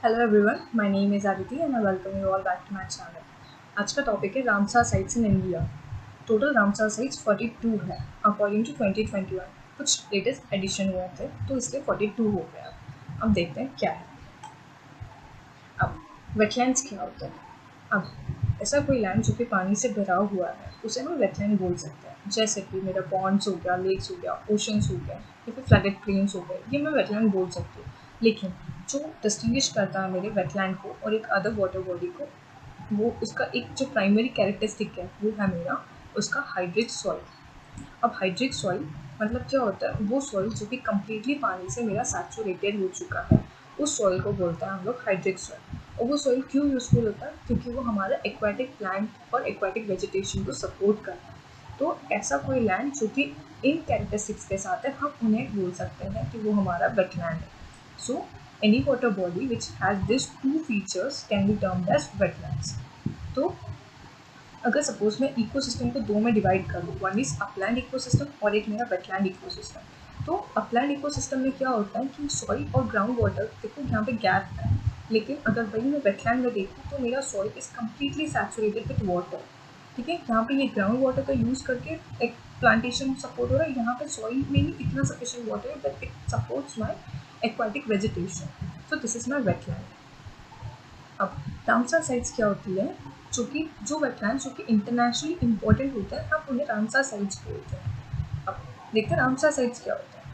Hello everyone, my name is Aditi and I welcome you all back to my channel. आज का topic है Ramsar sites in India. Total Ramsar sites 42 है according to 2021। कुछ latest edition हुए थे तो इसलिए 42 हो गया। अब देखते हैं क्या है। अब वेटलैंड्स क्या होता है? अब ऐसा कोई लैंड जो कि पानी से भरा हुआ है उसे हम वेटलैंड बोल सकते हैं। जैसे कि मेरा पॉन्ड्स हो गया, लेक्स हो गया, ओशंस हो गया या फिर फ्लडेड प्लेन्स हो गए, ये मैं वेटलैंड बोल सकती हूँ। लेकिन जो डिस्टिंग्विश करता है मेरे वेटलैंड को और एक अदर वाटर बॉडी को, वो उसका एक जो प्राइमरी कैरेक्टरिस्टिक है वो है मेरा उसका हाइड्रिक सॉइल। अब हाइड्रिक सॉइल मतलब क्या होता है? वो सॉइल जो कि कम्प्लीटली पानी से मेरा सैचुरेटेड हो चुका है, उस सॉइल को बोलते हैं हम लोग हाइड्रिक सॉइल। और वो सॉइल क्यों यूज़फुल होता है? क्योंकि वो हमारा एक्वाटिक प्लांट और एक्वाटिक वेजिटेशन को सपोर्ट करता है। तो ऐसा कोई लैंड जो कि इन कैरेक्टरिस्टिक्स के साथ है, हम उन्हें बोल सकते हैं कि वो हमारा वेटलैंड है। So any water body which has this two features can be termed as wetlands. तो अगर सपोज मैं इकोसिस्टम को दो में डिवाइड कर दूँ, वन इज अपलैंड इकोसिस्टम और एक मेरा वेटलैंड इकोसिस्टम। तो अपलैंड इकोसिस्टम में क्या होता है कि सॉइल और ग्राउंड वाटर, देखो यहाँ पे गैप है, लेकिन अगर वही मैं वेटलैंड में देखूँ तो मेरा soil is completely saturated with water. ठीक है, यहाँ पे ये ग्राउंड वाटर का यूज़ करके एक प्लांटेशन सपोर्ट हो रहा है, यहाँ पे सॉइल में ही इतना सफिशिएंट वाटर है that it supports my aquatic vegetation. So this is my wetland. अब रामसर साइट्स क्या होती है? जो कि जो वेटलैंड्स जो कि इंटरनेशनली इम्पोर्टेंट होते हैं, हम उन्हें रामसर साइट्स बोलते हैं। अब देखते हैं रामसर साइट्स क्या होता है।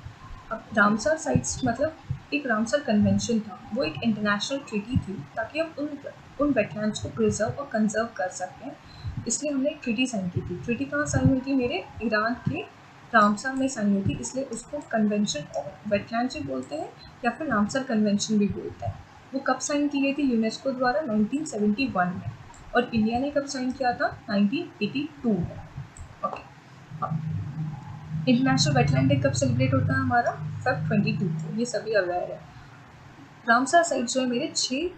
अब रामसर साइट्स मतलब एक रामसर कन्वेंशन था, वो एक इंटरनेशनल ट्रीटी थी ताकि हम उन वेटलैंड्स को प्रिजर्व और कंजर्व कर सकें। इसलिए हमने एक ट्रीटी साइन की थी। ट्रीटी कहाँ साइन हुई थी? मेरे ईरान के रामसर में साइन हुई थी, इसलिए उसको कन्वेंशन ऑफ वेटलैंड्स भी बोलते हैं या फिर रामसर कन्वेंशन भी बोलते हैं। वो कब साइन की गई थी? यूनेस्को द्वारा 1971 में। और इंडिया ने कब साइन किया था? 1982 में। ओके। अब इंटरनेशनल वेटलैंड डे कब सेलिब्रेट होता है हमारा? फेब 22 को, ये सभी अवेयर है। रामसर साइट जो है मेरे 6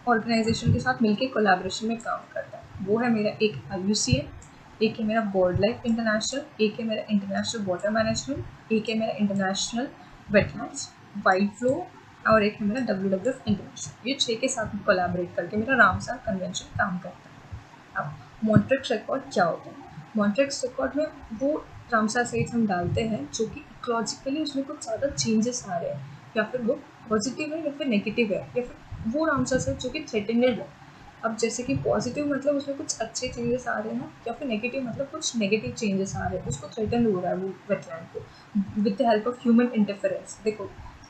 ऑर्गेनाइजेशन के साथ मिलकर कोलैबोरेशन में काम करता है। वो है मेरा एक IUCN, एक है मेरा बर्ड लाइफ इंटरनेशनल, एक है मेरा इंटरनेशनल वाटर मैनेजमेंट, एक है मेरा इंटरनेशनल वेटलैंड्स वाइल्ड फ्लो, और एक है मेरा WWF इंटरनेशनल। ये 6 के साथ कोलैबोरेट करके मेरा रामसर कन्वेंशन काम करता है। अब मॉन्ट्रिक्स रिकॉर्ड क्या होता है? मॉन्ट्रिक्स रिकॉर्ड में वो रामसर साइट्स हम डालते हैं जो कि इकोलॉजिकली उसमें कुछ ज़्यादा चेंजेस आ रहे हैं, या फिर वो पॉजिटिव है या फिर नेगेटिव है, या फिर वो रामसर साइट जो कि थ्रेटेंड है। अब जैसे कि पॉजिटिव मतलब उसमें कुछ अच्छे चेंजेस आ रहे हैं, या फिर नेगेटिव मतलब कुछ नेगेटिव चेंजेस आ रहे हैं, उसको थ्रेटन हो रहा है वो वेटलैंड को with the help of human interference. देखो,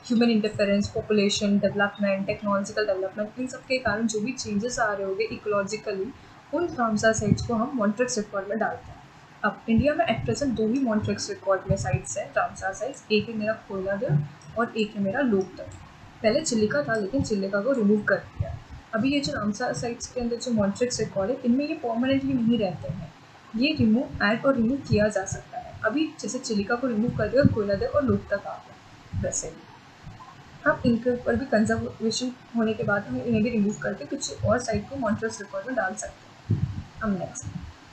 human interference, population development, technological development, इन सब के कारण जो भी चेंजेस आ रहे होंगे इकोलॉजिकली, उन रामसर साइट्स को हम मॉन्ट्रिक्स रिकॉर्ड में डालते हैं। अब इंडिया में एट प्रेजेंट दो ही मॉन्ट्रिक्स रिकॉर्ड में साइट्स हैं रामसर साइट्स, एक है मेरा कोयलादर और एक है मेरा लोकतक। पहले चिल्लिका था लेकिन चिल्लिका को रिमूव कर दिया। अभी ये जो रामसर साइट्स के अंदर जो मॉन्ट्रिक्स रिकॉर्ड है, इनमें ये परमानेंटली नहीं रहते हैं, ये रिमूव ऐड और रिमूव किया जा सकता है। अभी जैसे चिल्लिका को रिमूव कर दिया और कोयलादर और लोकतक आ गया, वैसे ही हम इनके ऊपर भी कंजर्वेशन होने के बाद हम इन्हें भी रिमूव करके कुछ और साइट को मॉन्ट्रिक्स रिकॉर्ड में डाल सकते हैं। हम नेक्स्ट,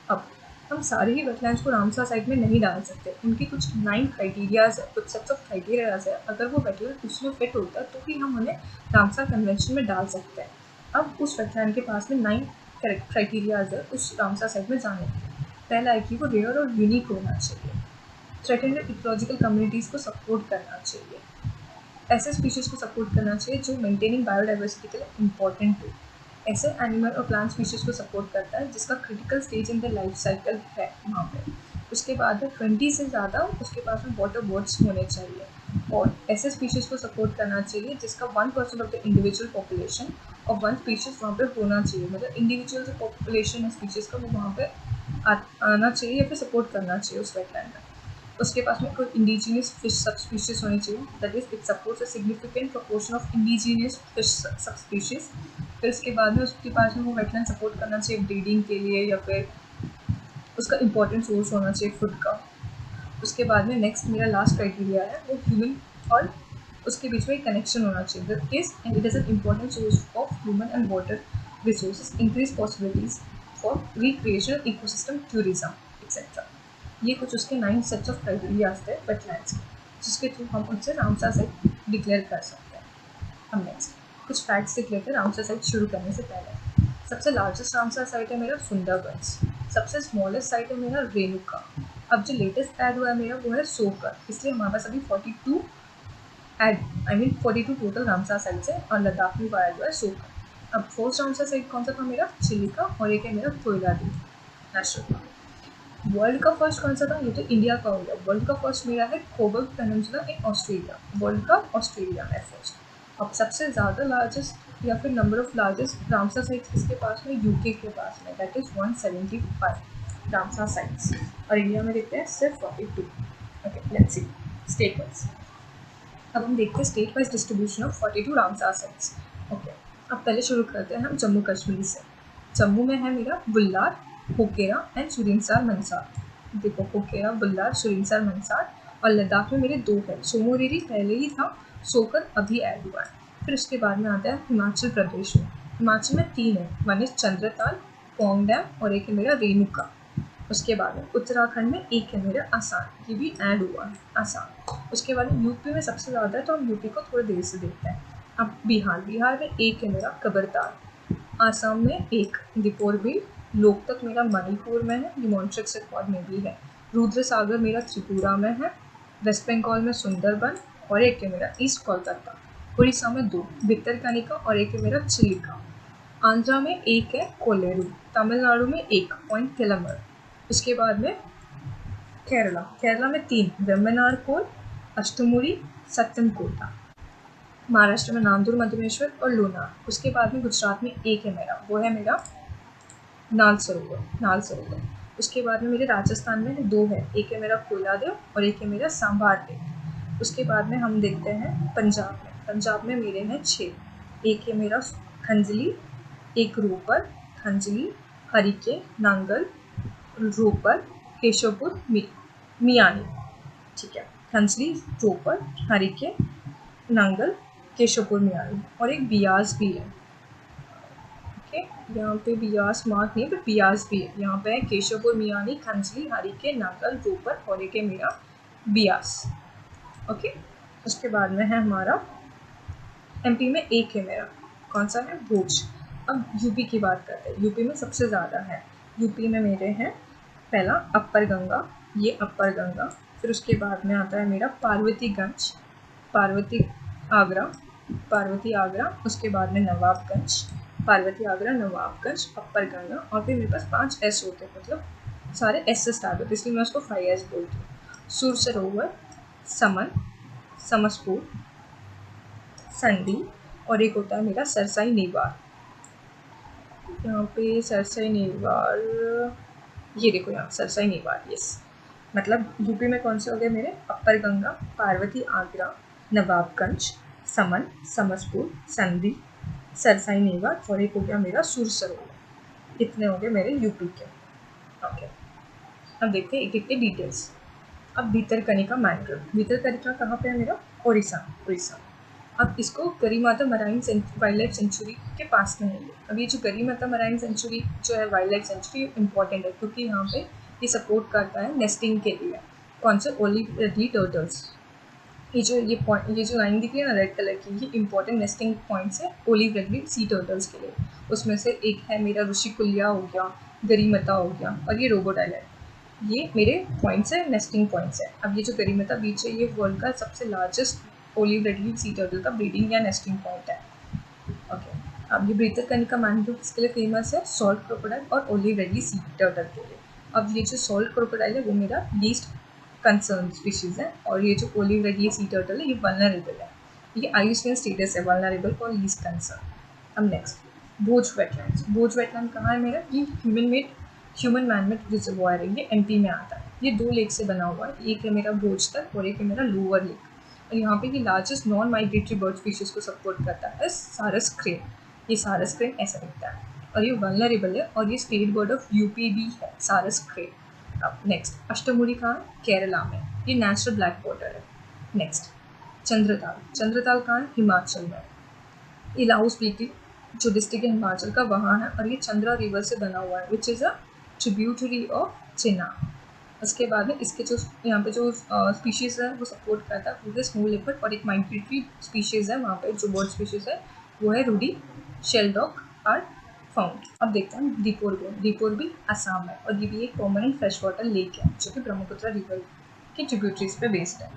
अब हम सारे ही वेटलैंड्स को रामसर साइट में नहीं डाल सकते। उनके कुछ 9 क्राइटेरियाज है, कुछ सेट्स ऑफ क्राइटेरियाज है। अगर वो वेटलैंड उसमें फिट होता है तो ही हम उन्हें रामसर कन्वेंशन में डाल सकते हैं। अब उस वेटलैंड के पास में 9 क्राइटेरियाज है उस रामसर साइट में जाने के लिए। पहला है कि वो रेयर और यूनिक होना चाहिए, थ्रेटेंड इकोलॉजिकल कम्युनिटीज़ को सपोर्ट करना चाहिए, ऐसे स्पीशीज को सपोर्ट करना चाहिए जो मेंटेनिंग बायोडाइवर्सिटी के लिए इम्पॉर्टेंट हो, ऐसे एनिमल और प्लांट स्पीशीज को सपोर्ट करता है जिसका critical stage in the life cycle है वहाँ पे। उसके बाद है 20 से ज़्यादा उसके पास में वाटर बर्ड्स होने चाहिए, और ऐसे स्पीशीज को सपोर्ट करना चाहिए जिसका 1% ऑफ द इंडिविजुअल पॉपुलेशन और 1 स्पीशीज वहाँ पे होना चाहिए। मतलब इंडिविजुअल जो पॉपुलेशन है स्पीशीज का, वो वहाँ पे आना चाहिए या फिर सपोर्ट करना चाहिए उस वेटलैंड में। उसके पास में कोई इंडिजिनियस फिश सब स्पीशीज होनी चाहिए, that is it supports a significant proportion of indigenous fish सब स्पीशीज। फिर उसके बाद में उसके पास में वो वेटलैंड सपोर्ट करना चाहिए ब्रीडिंग के लिए, या फिर उसका इंपॉर्टेंट सोर्स होना चाहिए फूड का। उसके बाद में नेक्स्ट मेरा लास्ट क्राइटेरिया है वो ह्यूमन और उसके बीच में एक कनेक्शन होना चाहिए, that is and it is an important source of human and water resources, increase possibilities for recreation, ecosystem tourism etcetera. ये कुछ उसके 9 सेट्स ऑफ क्राइटेरिया आते वेटलैंड्स के, जिसके थ्रू हम उनसे रामसर साइट डिक्लेयर कर सकते हैं। हम नेक्स्ट, कुछ फैक्ट्स देख लेते हैं रामसर साइट शुरू करने से पहले। सबसे लार्जेस्ट रामसर साइट है मेरा सुंदरबंस। सबसे स्मॉलेस्ट साइट है मेरा रेणुका। अब जो लेटेस्ट ऐड हुआ है मेरा वो है सोकर, इसलिए हमारे पास अभी 42 42 टोटल रामसर साइट्स है और लद्दाख में ऐड हुआ है सोकर। अब फर्स्ट रामसर साइट कौन सा था मेरा? चिलिका, और एक है मेरा कोयलादीप नेशनल पार्क। वर्ल्ड का फर्स्ट कौन सा था? ये तो इंडिया का हो गया। वर्ल्ड का फर्स्ट मेरा है Cobourg peninsula in Australia. World का ऑस्ट्रेलिया है फर्स्ट। अब सबसे ज़्यादा लार्जेस्ट या फिर number of largest Ramsar sites किसके पास में? यूके के पास में, दैट इज 175 रामसर साइट्स, और इंडिया में देखते हैं सिर्फ 42। Okay, let's see state wise. अब हम देखते हैं state wise distribution of 42 Ramsar sites. Okay, अब पहले शुरू करते हैं हम जम्मू कश्मीर से। जम्मू में है मेरा बुल्लार, होकेरा एंड सुरिनसर मनसार। देखो, होकेरा, बुल्लार, सुरिनसर, मनसार। और लद्दाख में मेरे 2 है। सोमोरेरी पहले ही था, सोकर अभी ऐड हुआ है। फिर उसके बाद में आता है हिमाचल प्रदेश में। हिमाचल में 3 है, one is Chandratal, Pong dam, और एक है मेरा रेणुका। उसके बाद में उत्तराखंड में एक है मेरा आसाम, ये भी ऐड हुआ है, आसाम। उसके बाद में यूपी में सबसे ज़्यादा है, तो हम यूपी को थोड़ी देर से देखते हैं। अब बिहार में एक है मेरा कबरताल। आसाम में एक दीपोरबिल। लोकतक मेरा मणिपुर में है, ये मॉन्ट्रिक्स रिकॉर्ड में भी है। रुद्र सागर मेरा त्रिपुरा में है। वेस्ट बंगाल में सुंदरबन, और एक है मेरा ईस्ट कोलकाता। उड़ीसा में 2, भितरकनिका, और एक है मेरा चिलिका। आंध्रा में एक है कोलेरू। तमिलनाडु में 1 पॉइंट केलमर। उसके बाद में केरला में 3, वेम्बनारकोल, अष्टमुरी, सत्तनकोटा। महाराष्ट्र में नांदूर, मधुमेश्वर और लोनार। उसके बाद में गुजरात में एक है मेरा, वो है मेरा नाल सरोवर। उसके बाद में मेरे राजस्थान में 2 है, एक है मेरा कोयलादेव और एक है मेरा सांभार लेक। उसके बाद में हम देखते हैं पंजाब में मेरे हैं 6, एक है मेरा खंजली, एक रोपर, खंजली, हरिके, नांगल, रोपर, केशवपुर, मियानी। ठीक है, खंजली, रोपर, हरिके, नांगल, केशवपुर, मियानी, और एक बियास भी है। ओके, यहाँ पे बियास मार्क नहीं, बट बियास भी है। यहाँ पे है केशवपुर, मियानी, खंजली, हरिके, नांगल, रोपर, और एक है मेरा बियास। ओके, उसके बाद में है हमारा एमपी में एक है मेरा, कौन सा है? भूज। अब यूपी की बात करते हैं। यूपी में सबसे ज़्यादा है। यूपी में मेरे हैं पहला अपर गंगा, ये अपर गंगा। फिर उसके बाद में आता है मेरा पार्वतीगंज, पार्वती आगरा। उसके बाद में नवाबगंज, पार्वती आगरा, नवाबगंज, अपर गंगा। और फिर मेरे पास 5 एस होते हैं, मतलब सारे एस से स्टार्ट होते हैं, इसलिए मैं उसको 5 एस बोलती हूँ। सुर सरोवर, समन, समसपुर, संडी, और एक होता है मेरा सरसाई नेवार। यहाँ पे सरसाई नेवार, ये देखो यहाँ सरसाई नेवार, यस। मतलब यूपी में कौन से हो गए मेरे? अपर गंगा, पार्वती आगरा, नवाबगंज, समन, समसपुर, संडी, सरसाई नेवार, और एक हो गया मेरा सुर सरोवर। इतने हो गए मेरे यूपी के। ओके, अब देखते हैं एक एक डिटेल्स। अब भितरकनिका मैंग्रोव। भितरकनिका कहाँ पे है मेरा? उड़ीसा। अब इसको गरी माता मराइन वाइल्ड लाइफ सेंचुरी के पास में है। अब ये जो गरी माता मराइन सेंचुरी जो है वाइल्ड लाइफ सेंचुरी, इंपॉर्टेंट है क्योंकि यहाँ पे ये सपोर्ट करता है नेस्टिंग के लिए। कौन से? Olive ridley turtles. ये जो लाइन दिख रही है ना रेड कलर की, ये इंपॉर्टेंट नेस्टिंग पॉइंट्स है ओलिव रेडली सी टर्टल्स के लिए। उसमें से एक है मेरा ऋषिकुल्या हो गया, गरीमता हो गया, और ये रोबोट आइलैंड। ये मेरे पॉइंट्स है, नेस्टिंग पॉइंट्स है। अब ये जो गरीमता बीच है, ये वर्ल्ड का सबसे largest olive ridley sea turtle का ब्रीडिंग या नेस्टिंग पॉइंट है। ओके, अब ये भितरकनिका मैंग्रोव किसके लिए फेमस है? सॉल्ट क्रोकोडाइल और ओलिव रेडली सी टर्टल के लिए। अब ये जो सॉल्ट क्रोकोडाइल है वो मेरा लीस्ट कंसर्न स्पीशीज है, और ये जो ओलिव रेडली सी टर्टल है ये वल्नरेबल है। ये आईयूसीएन स्टेटस है, वल्नरेबल और लीस्ट कंसर्न। अब नेक्स्ट भोज वेटलैंड्स। भोज वेटलैंड कहाँ है मेरा? ये ह्यूमन मैनमेड रिजर्वॉयर है, ये एमपी में आता है। ये 2 लेक से बना हुआ है, एक है मेरा भोज तक और एक है मेरा लोअर लेक। और यहाँ पे ये largest non migratory bird species को सपोर्ट करता है, सारस क्रेन। ये सारस क्रेन ऐसा दिखता है, और ये वल्नरेबल है, और ये स्टेट बर्ड ऑफ यूपी भी है, सारस क्रेन। अब नेक्स्ट अष्टमुरी कहाँ है? केरला में, ये नेचुरल ब्लैक वाटर है। नेक्स्ट चंद्रताल कहाँ है? हिमाचल में। ये लाहौल स्पीति जो डिस्ट्रिक्ट है हिमाचल का, वहाँ है, और ये चंद्रा रिवर से बना हुआ है, which is a tributary of Chenab. उसके बाद में इसके जो यहाँ पे जो स्पीशीज़ है वो सपोर्ट करता है पूरे स्मॉल लिक्विड, और एक माइग्रेटरी स्पीशीज़ है वहाँ पे जो बर्ड स्पीशीज़ है वो है रूडी शेलडॉक आर फाउंड। अब देखते हैं दीपोर को। दीपोर भी असम है और ये भी एक परमानेंट फ्रेश वाटर लेक है जो कि ब्रह्मपुत्र रिवर की ट्रिब्यूटरीज पे बेस्ड है।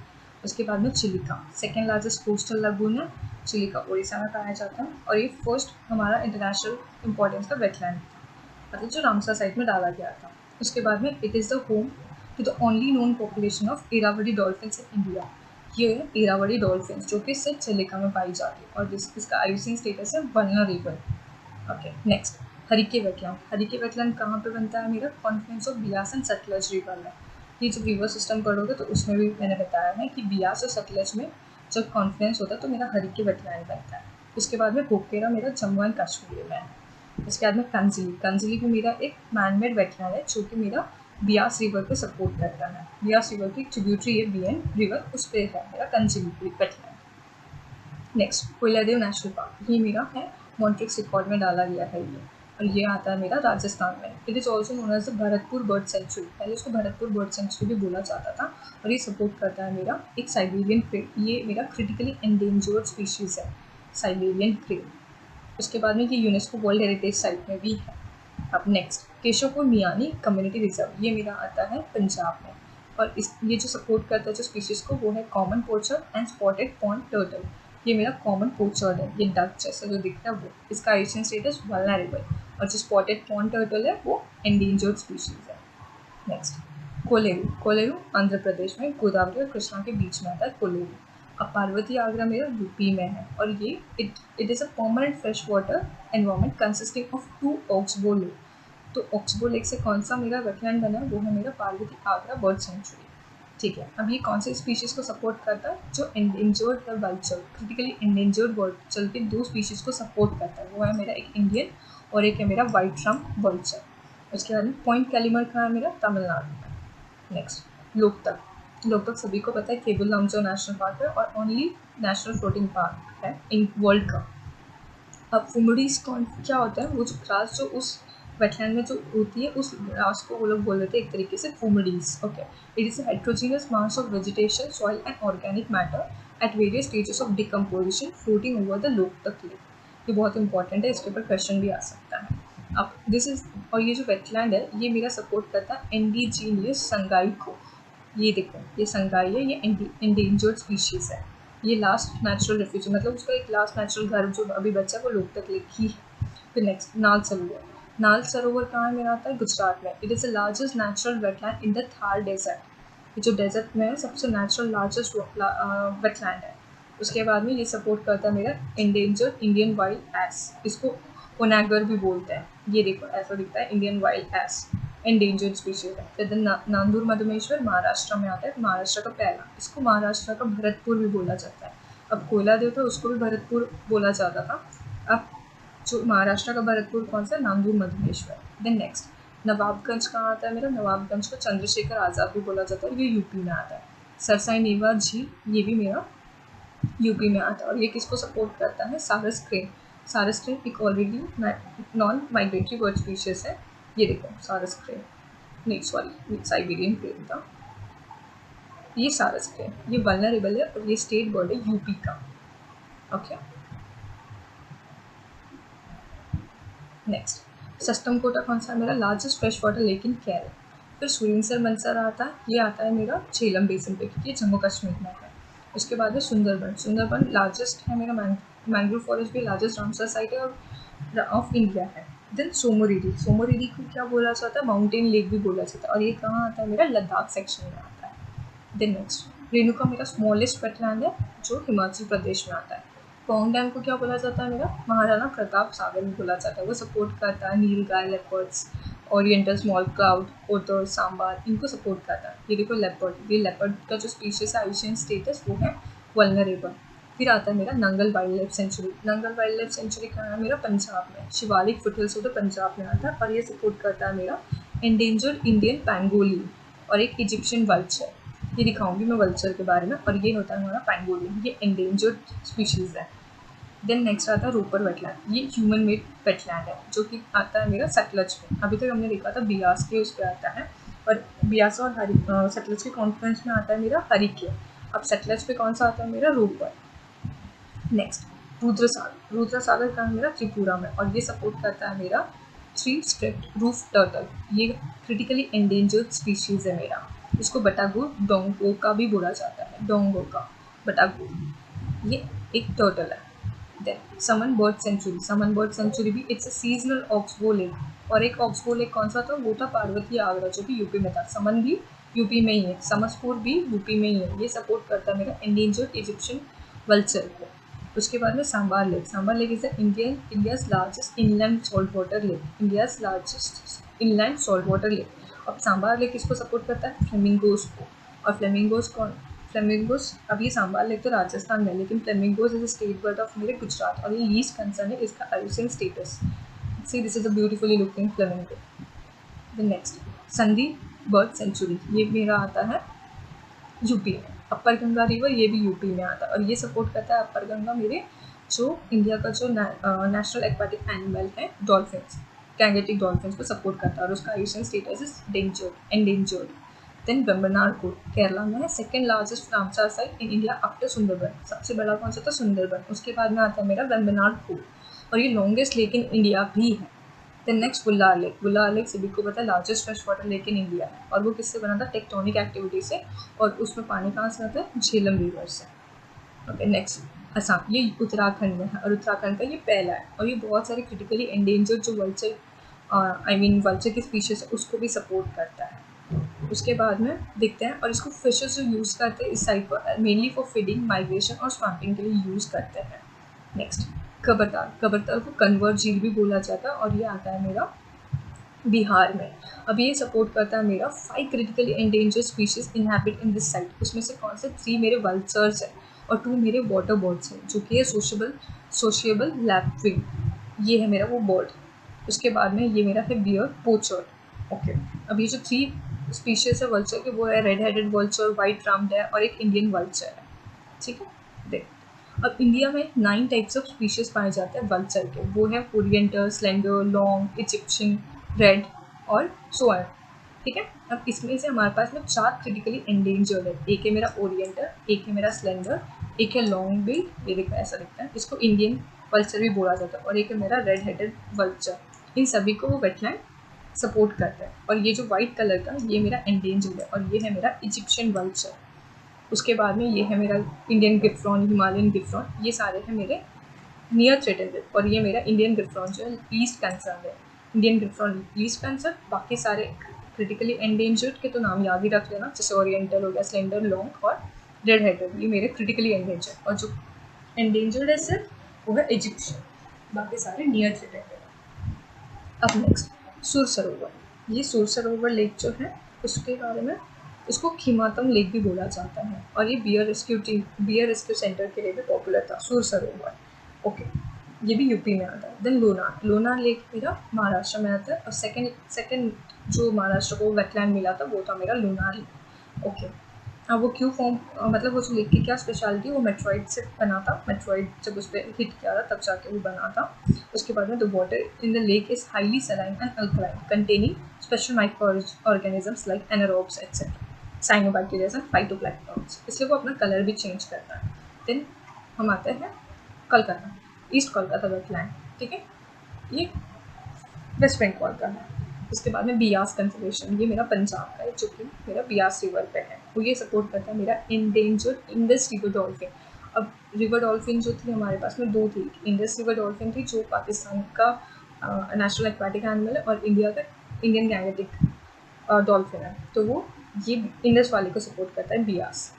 उसके बाद में Chilika, second largest coastal lagoon है। चिलिका उड़ीसा में पाया जाता है और ये फर्स्ट हमारा इंटरनेशनल इंपॉर्टेंस का वेटलैंड था, मतलब जो रामसर साइट में डाला गया था। उसके बाद में it is the home to the only known population of Irrawaddy dolphins in India. ये है इरावदी डॉल्फिन्स जो कि सिर्फ चिलिका में पाई जाती है और इसका आईयूसीएन स्टेटस है vulnerable. Okay, next Harike wetland. Harike wetland कहाँ पे बनता है मेरा? Confluence of Beas and Sutlej river में। ये जब रिवर सिस्टम पढ़ोगे तो उसमें भी मैंने बताया है कि बियास और सतलज में जब कॉन्फ्लुएंस होता है तो मेरा हरिके वेटलैंड बनता है। उसके बाद में बोकेरा मेरा जम्मू एंड कश्मीर में है। उसके बाद में कंजिली। कंजिली भी मेरा एक मैनमेड वेटलैंड है जो कि मेरा बियास रिवर पे सपोर्ट करता है। बियास रिवर की ट्रिब्यूटरी है बीएन रिवर, उस पर है मेरा कंजिली वेटलैंड। नेक्स्ट कोयलादेव नेशनल पार्क, ये मेरा है मॉन्ट्रिक्स रिकॉर्ड में डाला गया है ये, और ये आता है मेरा राजस्थान में। It is also known as the Bharatpur bird sanctuary. पहले इसको भरतपुर बर्ड सेंचुरी भी बोला जाता था और ये सपोर्ट करता है मेरा एक साइबेरियन क्रेन। ये मेरा क्रिटिकली एंडेंजर्ड स्पीशीज़ है, साइबेरियन क्रेन। उसके बाद में ये यूनेस्को वर्ल्ड हेरिटेज साइट में भी है। अब next Keshavpur Miani community reserve, ये मेरा आता है पंजाब में और ये जो सपोर्ट करता है जो स्पीशीज़ को वो है common पोचर and spotted pond turtle. ये मेरा कॉमन पोचर है, ये डक जैसा जो दिखता है वो। इसका आईयूसीएन स्टेटस वल्नरेबल और जो स्पॉटेड पॉन्ड टर्टल है वो एंडेंजर्ड स्पीशीज़ है। नेक्स्ट कोलेरू। कोलेरू आंध्र प्रदेश में गोदावरी और कृष्णा के बीच में आता है कोलेरू। अब पार्वती आगरा मेरा यूपी में है और ये it is a permanent fresh water environment consisting of 2 oxbow lake. तो ऑक्सबो लेक से कौन सा मेरा वेटलैंड बना है? वो है मेरा पार्वती आगरा बर्ड सेंचुरी। ठीक है, अब ये कौन से स्पीशीज़ को सपोर्ट करता है? जो एंडेंजर्ड है वल्चर, क्रिटिकली एंडेंजर्ड वल्चर के 2 स्पीशीज़ को सपोर्ट करता है। वो है मेरा एक इंडियन और एक है मेरा वाइट ट्रम्प वल्चर। उसके बाद में पॉइंट कैलिमर कहाँ है मेरा? तमिलनाडु में। नेक्स्ट लोकतक। लोकतक सभी को पता है केबुल लामजो नेशनल पार्क है और ओनली नेशनल फ्लोटिंग पार्क है इन वर्ल्ड का। अब फुमडीज कौन क्या होता है? वो जो ग्रास जो उस वेटलैंड में जो होती है उस ग्रास को वो लोग बोल देते हैं एक तरीके से phumdis. Okay, it is a heterogeneous mass of vegetation, soil and organic matter at various stages of decomposition floating over the Loktak lake. ये बहुत इंपॉर्टेंट है, इसके ऊपर क्वेश्चन भी आ सकता है। अब दिस इज और ये जो वेटलैंड है ये मेरा सपोर्ट करता है इंडिजीनियस संगाई को। ये देखो ये संगाई है, ये इंडेंजर्ड स्पीशीज़ है। ये लास्ट नेचुरल रेफ्यूज मतलब उसका एक लास्ट नेचुरल घर जो अभी बचा है वो लोकतक लेक ही है। फिर नेक्स्ट नाल सरोवर। नाल सरोवर कहाँ है मेरा? आता है गुजरात में। It is the largest natural wetland in the Thar desert. ये जो डेजर्ट में है सबसे नेचुरल लार्जेस्ट वेटलैंड है। उसके बाद में ये सपोर्ट करता है मेरा इंडेंजर्ड इंडियन वाइल्ड एस, इसको ओनेगर भी बोलते हैं। ये देखो ऐसा दिखता है Indian wild ass, endangered species है। फिर नांदूर मधुमेश्वर महाराष्ट्र में आता है, महाराष्ट्र का पहला, इसको महाराष्ट्र का भरतपुर भी बोला जाता है। अब कोयला देव था उसको भी भरतपुर बोला जाता था। अब जो महाराष्ट्र का भरतपुर कौन सा? नांदूर मधुमेश्वर। देन नेक्स्ट नवाबगंज कहाँ आता है मेरा? नवाबगंज को चंद्रशेखर आज़ाद भी बोला जाता है, ये यूपी में आता है। सरसाई नेवा झील ये भी मेरा यूपी में आता है और ये किसको सपोर्ट करता है? सारस क्रेन। सारस क्रेन एक already non migratory bird species है। ये देखो सारस क्रेन, नहीं सॉरी साइबेरियन क्रेन था, ये सारस क्रेन। ये वल्नरेबल है और ये स्टेट बर्ड है यूपी का। ओके, नेक्स्ट सस्टम कोटा कौन सा है मेरा? Largest fresh water lake in Kerala. फिर सुरिनसर मनसर आता है, ये आता है मेरा झेलम बेसिन पे क्योंकि ये जम्मू कश्मीर में है। उसके बाद है सुंदरबन। सुंदरबन लार्जेस्ट है मेरा, मैंग्रोव फॉरेस्ट भी लार्जेस्ट रामसर साइट है और ऑफ इंडिया है। देन सोमोरिरी। सोमोरिरी को क्या बोला जाता है? माउंटेन लेक भी बोला जाता है और ये कहाँ आता है मेरा? लद्दाख सेक्शन में आता है। देन नेक्स्ट रेणुका मेरा स्मॉलेस्ट वेटलैंड है जो हिमाचल प्रदेश में आता है। पौंग डैम को क्या बोला जाता है मेरा? महाराणा प्रताप सागर में बोला जाता है। वो सपोर्ट करता है nilgai, leopards, oriental small clawed, otter, sambar, इनको सपोर्ट करता है। ये देखो लेपर्ड, ये लेपर्ड का जो स्पीशीज है आईयूसीएन स्टेटस वो है वल्नरेबल। फिर आता है मेरा Nangal wild life sanctuary. Nangal wild life sanctuary कहाँ है मेरा? पंजाब में। शिवालिक फुटहिल्स होता है पंजाब में आता है और ये सपोर्ट करता है मेरा एंडेंजर्ड इंडियन पैंगोलिन और एक इजिप्शियन वल्चर। ये दिखाऊंगी मैं वल्चर के बारे में। और ये होता है हमारा पैंगोलिन, ये एंडेंजर्ड स्पीशीज़ है। देन नेक्स्ट आता है रोपर वेटलैंड। ये ह्यूमन मेड वेटलैंड है जो कि आता है मेरा सतलज में। अभी तक हमने देखा था बियास के उस पर आता है और बियास और सतलज के कॉन्फ्लुएंस में आता है मेरा हरिके। अब सतलज पे कौन सा आता है मेरा? रोपर। नेक्स्ट रुद्र सागर कहाँ है मेरा? त्रिपुरा में। और ये सपोर्ट करता है मेरा थ्री स्ट्रिप्ड रूफ टर्टल। ये क्रिटिकली एंडेंजर्ड स्पीशीज है मेरा। इसको बटागो डोंगो का भी बोला जाता है, डोंगो का बटागो। ये एक टर्टल है। देन समन बर्ड सेंचुरी भी it's a seasonal oxbow lake. और एक ऑक्सबो लेक कौन सा था? वो था पार्वती आगरा, जो कि यूपी में था। समन भी यूपी में ही है, समसपुर भी यूपी में ही है। ये सपोर्ट करता है मेरा एंडेंजर्ड इजिप्शियन वल्चर को। उसके बाद में sambar lake is India's largest inland salt water lake, India's largest inland salt water lake. अब सांबार लेक किसको सपोर्ट करता है? फ्लेमिंगोज को। और फ्लेमिंगोज, अब ये सांबार लेक तो राजस्थान में, लेकिन flamingos is state bird of मेरे गुजरात। और ये लीस्ट कंसर्न है इसका IUCN status. See this is a beautifully looking flamingo. The next संधि बर्ड सेंचुरी, ये मेरा आता है यूपी में। अपर गंगा रिवर, ये भी यूपी में आता है। और ये सपोर्ट करता है अपर गंगा मेरे जो इंडिया का जो नेशनल एक्वाटिक एनिमल है डॉल्फिन्स, गैंगेटिक डॉल्फिन्स को सपोर्ट करता है। और उसका IUCN status is endangered. Then Vembanad Kol Kerala में है, second largest Ramsar site in India after Sundarban. सबसे बड़ा कौन सा था? सुंदरबन। उसके बाद में आता है मेरा वेम्बनाड कोट। और ये लॉन्गेस्ट लेक इन इंडिया भी है। देन नेक्स्ट बुल्लार लेक सभी को पता है largest fresh water lake in India है। और वो किससे बना था? टेक्टोनिक एक्टिविटी से। और उसमें पानी कहाँ से आता है? झेलम रिवर से। ओके नेक्स्ट असम, ये उत्तराखंड में है। और उत्तराखंड का ये पहला है। और ये बहुत सारे क्रिटिकली एंडेंजर्ड जो वल्चर की स्पीशीज है उसको भी सपोर्ट करता है। उसके बाद में देखते हैं। और इसको फिशेस जो यूज़ करते हैं इस साइड पर मेनली फॉर फीडिंग, माइग्रेशन और स्वाम्पिंग के लिए यूज़ करते हैं। नेक्स्ट कबरताल को कन्वर्ट झील भी बोला जाता है। और ये आता है मेरा बिहार में। अब ये सपोर्ट करता है मेरा 5 critically endangered species inhabit in this site. उसमें से कौन से? 3 मेरे वल्चर्स हैं और 2 मेरे वाटर बर्ड्स हैं, जो कि है सोशिएबल लैपविंग, ये है मेरा वो बर्ड। उसके बाद में ये मेरा है बियर पोचर। ओके, अब ये जो 3 स्पीशीज है वल्चर के, वो है रेड हेडेड वल्चर, वाइट राम्ड है और एक इंडियन वल्चर है। ठीक है, देख अब इंडिया में 9 टाइप्स ऑफ स्पीशीज पाए जाते हैं वल्चर के। वो है ओरिएंटर, स्लेंडर, लॉन्ग, इजिप्शियन, रेड और सोअर। ठीक है, अब इसमें से हमारे पास में 4 क्रिटिकली एंडेंजर्ड है। एक है मेरा ओरिएंटर, एक है मेरा स्लेंडर, एक है लॉन्ग बिल, ये देखो ऐसा दिखता है, इसको इंडियन वल्चर भी बोला जाता है, और एक है मेरा रेड हेडेड वल्चर। इन सभी को वो वेटलैंड सपोर्ट करता है। और ये जो वाइट कलर का, ये मेरा एंडेंजर्ड है। और ये है मेरा इजिप्शियन वल्चर। उसके बाद में ये है मेरा इंडियन गिफ्रॉन, हिमालयन गिफ्रॉन, ये सारे हैं मेरे नियर थ्रेटेंड। और ये मेरा इंडियन गिफ्रॉन जो है लीस्ट कंसर्न है। इंडियन गिफ्रॉन लीस्ट कंसर्न, बाकी सारे क्रिटिकली एंडेंजर्ड के तो नाम याद ही रख लेना, जैसे ओरिएंटल हो गया, स्लेंडर, लॉन्ग और रेड हेडेड, ये मेरे क्रिटिकली एंडेंजर्ड। और जो एंडेंजर्ड है सिर्फ वो है इजिप्शियन, बाकी सारे नियर थ्रेटेंड है। अब नेक्स्ट सुर सरोवर, ये सुर सरोवर लेक जो है उसके बारे में, इसको खिमातम लेक भी बोला जाता है। और ये बियर रेस्क्यू सेंटर के लिए भी पॉपुलर था सुर सरोवर। ओके, ये भी यूपी में आता है। देन लोनार लेक मेरा महाराष्ट्र में आता है। और सेकंड जो महाराष्ट्र को वेटलैंड मिला था वो था मेरा लोनार लेक। ओके, अब वो क्यों फॉर्म, मतलब उस लेक की क्या स्पेशलिटी, वो मेट्रॉइड से बना था। मेट्रॉइड जब उस पर हिट किया था तब जाके वो बना था। उसके बाद में the water in the lake is highly saline and alkaline, containing special micro organisms like anaerobes etcetera, cyanobacteria and phytoplanktons, इसलिए वो अपना कलर भी चेंज करता है। देन हम आते हैं कोलकाता, ईस्ट कोलकाता वेटलैंड। ठीक है, ये वेस्ट बंगाल का है। उसके बाद में बियास कंजर्वेशन, ये मेरा पंजाब का है, जो कि मेरा बियास रिवर पे है। वो ये सपोर्ट करता है मेरा इंडेंजर्ड इंडस रिवर डॉल्फिन। अब रिवर डॉल्फिन जो थी हमारे पास में 2 थी, इंडस रिवर डॉल्फिन थी जो पाकिस्तान का नेशनल एक्वाटिक एनिमल है, और इंडिया का इंडियन गैंगेटिक डॉल्फिन है। तो वो ये इंडस वाले को सपोर्ट करता है, बियास।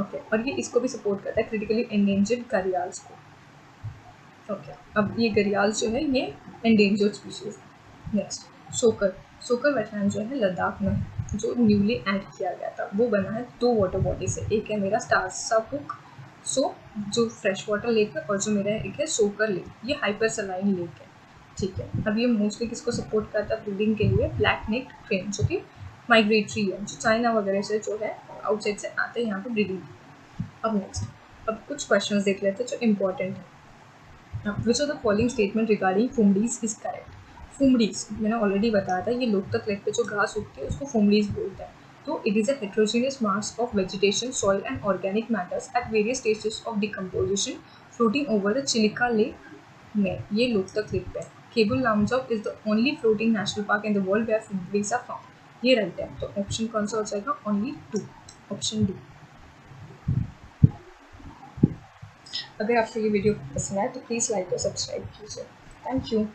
ओके, और ये इसको भी सपोर्ट करता है, क्रिटिकली एंडेंजर्ड घड़ियाल्स को। ओके, अब ये घड़ियाल जो है ये एंडेंजर्ड स्पीशीज है। नेक्स्ट सोकर वेटलैंड जो है लद्दाख में, जो न्यूली ऐड किया गया था, वो बना है 2 वाटर बॉडी से। एक है मेरा स्टारसापुक जो फ्रेश वाटर लेक है, और जो मेरा एक है सोकर लेक, ये हाइपर सलाइन लेक है। ठीक है, अब ये मोस्टली किसको सपोर्ट करता है ब्रीडिंग के लिए? ब्लैक नेक्ड क्रेन, जो कि माइग्रेटरी है, जो चाइना वगैरह से जो है आउटसाइड से आते हैं यहाँ पे ब्रीडिंग। अब नेक्स्ट अब कुछ क्वेश्चन देख लेते हैं जो इम्पोर्टेंट है। Which of the following statement regarding phumdis is correct? Phumdis मैंने ऑलरेडी बताया था, ये लोकतक लेक पे जो घास उगती है उसको फुमडीज बोलते हैं। तो it is a heterogeneous mass of vegetation, soil and organic matters at various stages of decomposition floating over the Chilika lake में, ये लोकतक लेक पे है। Keibul Lamjao is the only floating national park in the world where fingerwings are found, ये right है। तो option कौन सा हो जाएगा? Only 2, option D. अगर आपको ये वीडियो पसंद आए तो प्लीज़ लाइक और सब्सक्राइब कीजिए। Thank you.